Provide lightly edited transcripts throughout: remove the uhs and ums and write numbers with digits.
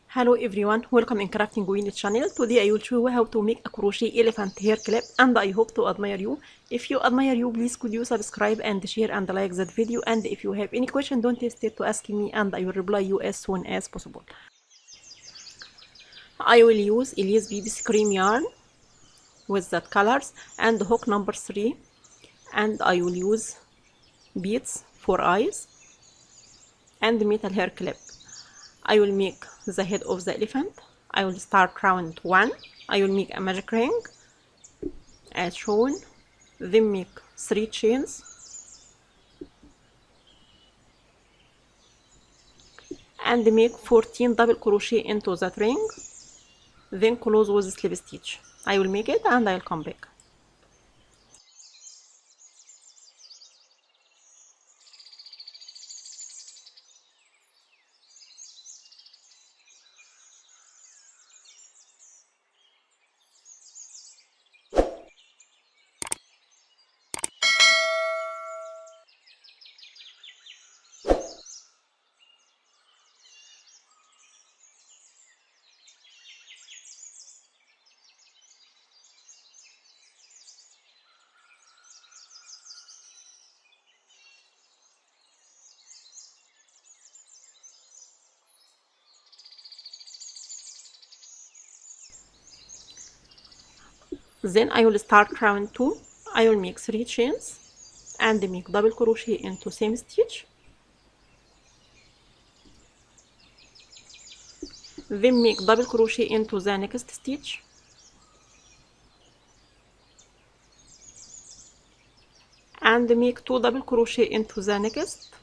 Hello everyone, welcome in Crafting Wheel channel. Today I will show you how to make a crochet elephant hair clip and I hope to admire you. If you admire you, please could you subscribe and share and like that video, and if you have any question don't hesitate to ask me and I will reply you as soon as possible. I will use Elise Baby's cream yarn with that colors and hook number 3, and I will use beads for eyes and metal hair clip. I will make the head of the elephant. I will start round 1. I will make a magic ring as shown, then make 3 chains and make 14 double crochet into that ring, then close with slip stitch. I will make it and I'll come back. Then I will start round 2. I will make 3 chains and make double crochet into same stitch, then make double crochet into the next stitch, and make 2 double crochet into the next,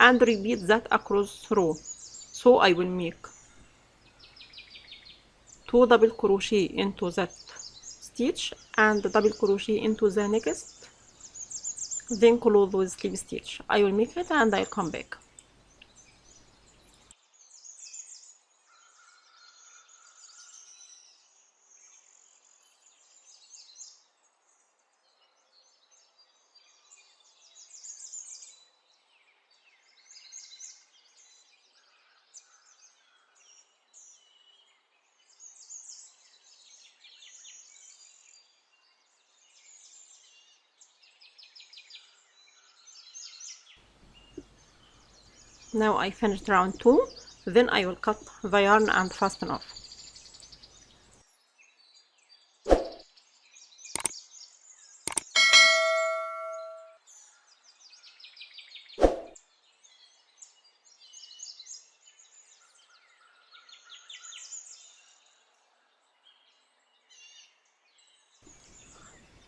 and repeat that across row. So I will make 2 double crochet into that stitch and double crochet into the next, then close with slip stitch. I will make it and I'll come back. Now I finished round 2, then I will cut the yarn and fasten off.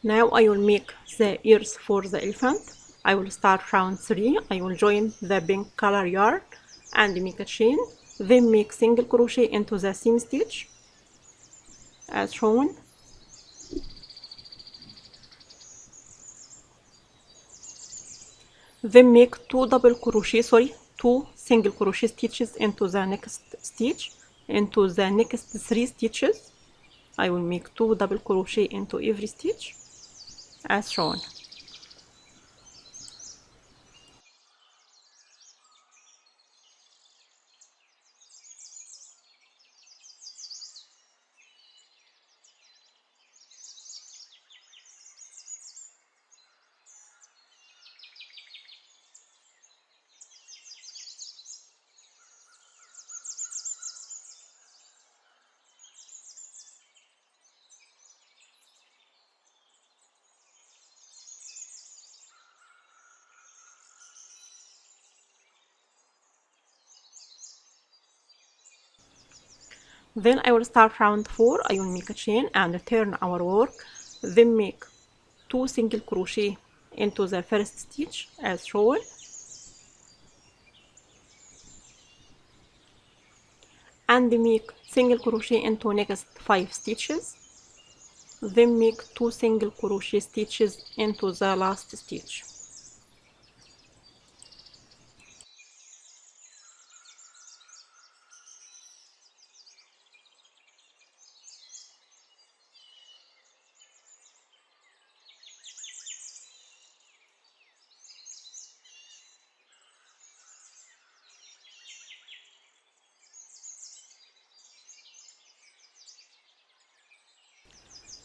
Now I will make the ears for the elephant. I will start round 3. I will join the pink color yarn and make a chain, then make single crochet into the seam stitch as shown, then make 2 single crochet stitches into the next stitch. Into the next 3 stitches I will make 2 double crochet into every stitch as shown. Then I will start round 4. I will make a chain and turn our work, then make 2 single crochet into the first stitch as shown, and make single crochet into next 5 stitches, then make 2 single crochet stitches into the last stitch.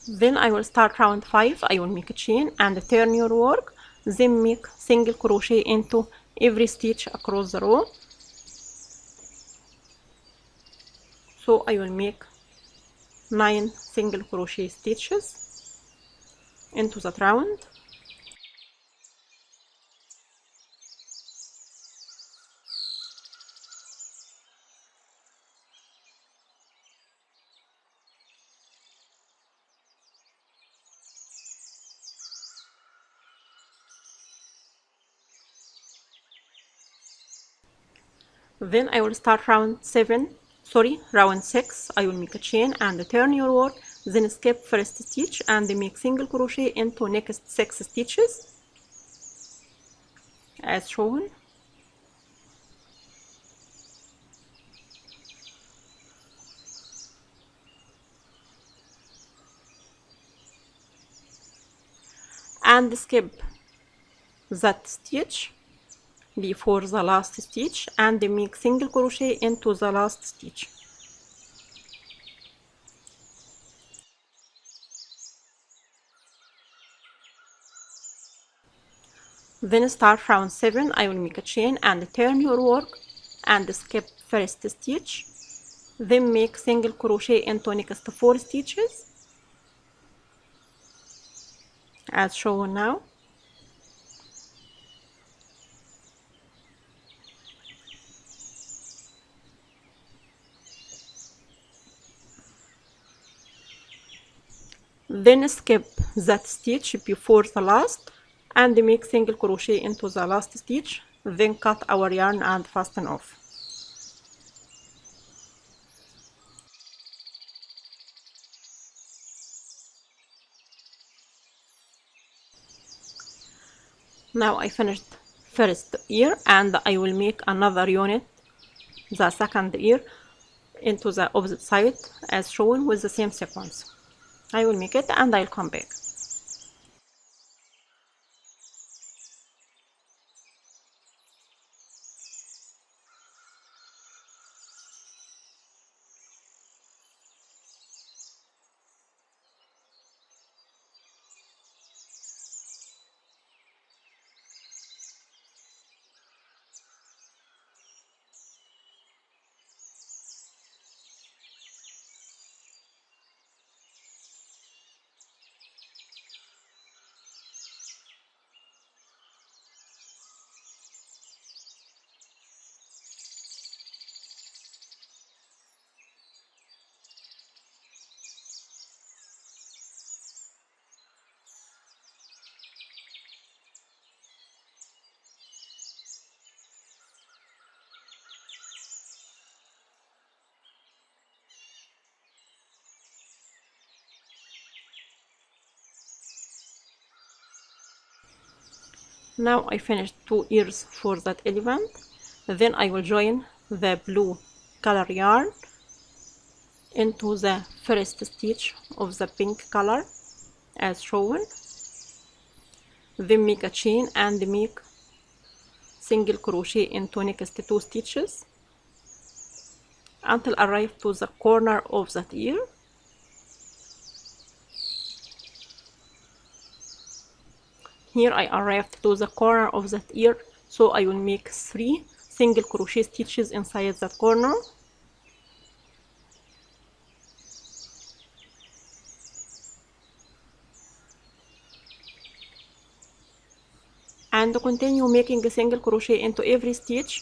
Then I will start round 5. I will make a chain and turn your work, then make single crochet into every stitch across the row. So I will make 9 single crochet stitches into that round. Then I will start round 6. I will make a chain and turn your work, then skip first stitch and make single crochet into next 6 stitches as shown. And skip that stitch before the last stitch and make single crochet into the last stitch. Then start round 7. I will make a chain and turn your work and skip first stitch, then make single crochet into next 4 stitches as shown now. Then skip that stitch before the last and make single crochet into the last stitch, then cut our yarn and fasten off. Now I finished first ear and I will make another unit, the second ear, into the opposite side as shown with the same sequence. I will make it and I'll come back. Now I finished 2 ears for that elephant. Then I will join the blue color yarn into the first stitch of the pink color as shown. Then make a chain and make single crochet into next 2 stitches until arrive to the corner of that ear. Here I arrived to the corner of that ear, so I will make 3 single crochet stitches inside that corner. And continue making a single crochet into every stitch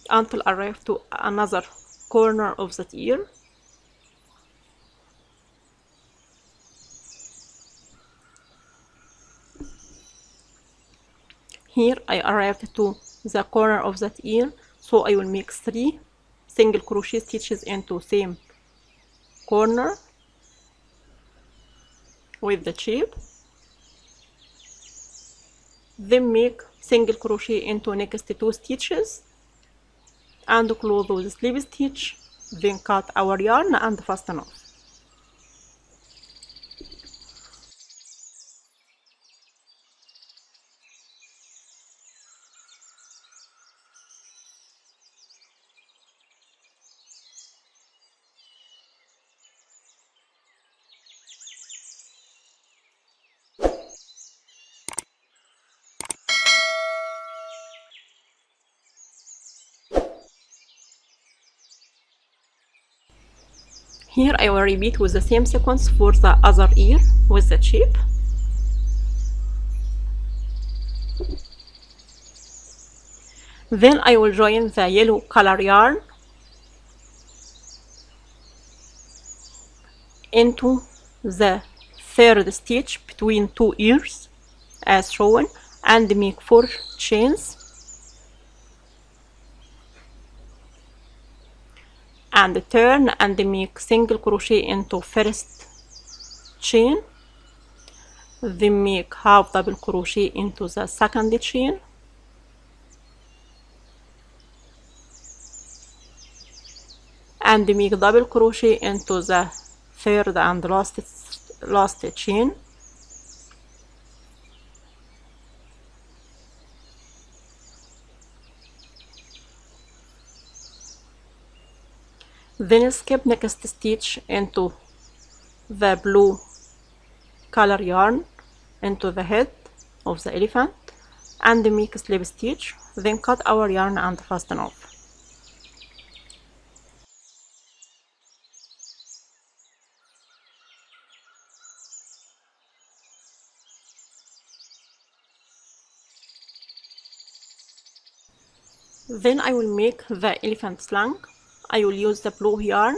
until arrive to another corner of that ear. Here I arrived to the corner of that ear, so I will make 3 single crochet stitches into same corner with the shape. Then make single crochet into next 2 stitches and close with slip stitch, then cut our yarn and fasten off. Here I will repeat with the same sequence for the other ear with the shape. Then I will join the yellow color yarn into the third stitch between two ears as shown and make 4 chains and turn and make single crochet into first chain, then make half double crochet into the second chain, and make double crochet into the third and last chain, then skip next stitch into the blue color yarn into the head of the elephant and make slip stitch, then cut our yarn and fasten off. Then I will make the elephant slang. I will use the blue yarn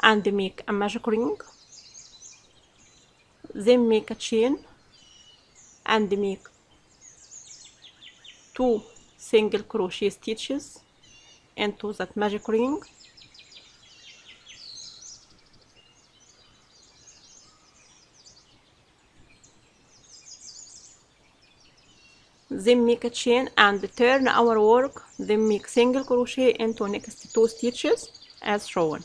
and make a magic ring, then make a chain and make 2 single crochet stitches into that magic ring, then make a chain and turn our work, then make single crochet into next 2 stitches as shown.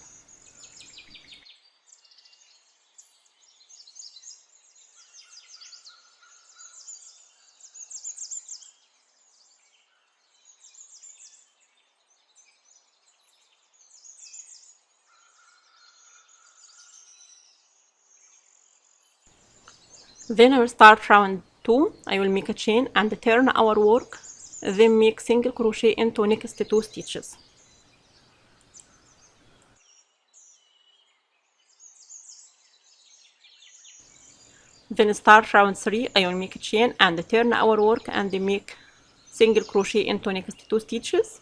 Then I will start round 2. I will make a chain and turn our work, then make single crochet into next 2 stitches. Then start round 3. I will make a chain and turn our work and make single crochet into next 2 stitches.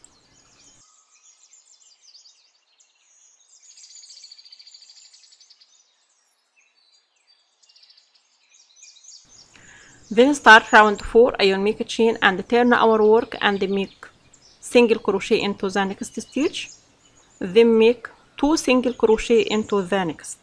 Then start round 4. I will make a chain and turn our work and make single crochet into the next stitch, then make 2 single crochet into the next.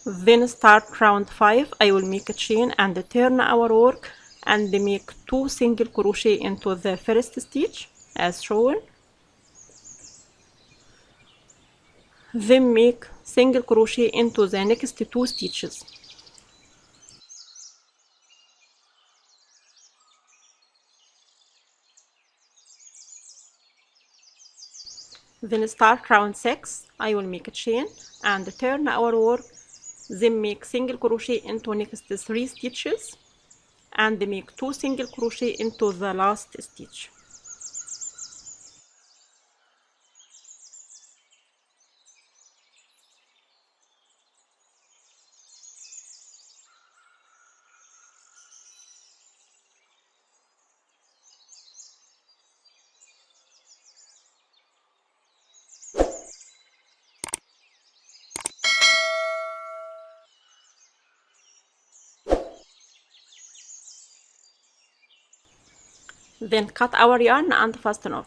Then start round 5. I will make a chain and turn our work and make 2 single crochet into the first stitch as shown, then make single crochet into the next 2 stitches. Then start round 6. I will make a chain and turn our work, then make single crochet into next 3 stitches and make 2 single crochet into the last stitch. Then cut our yarn and fasten off.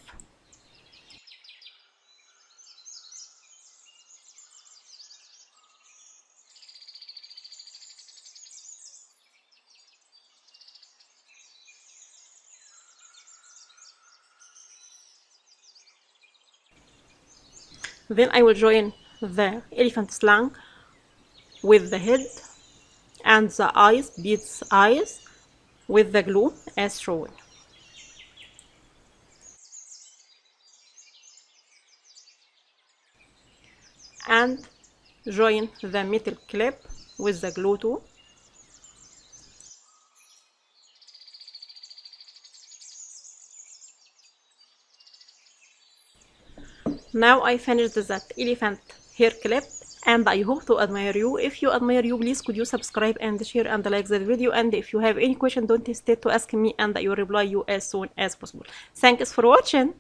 Then I will join the elephant slang with the head and the eyes, beads eyes, with the glue as shown. and join the metal clip with the glue tool. Now I finished that elephant hair clip and I hope to admire you. If you admire you, please could you subscribe and share and like the video, and if you have any question don't hesitate to ask me and I will reply you as soon as possible. Thanks for watching.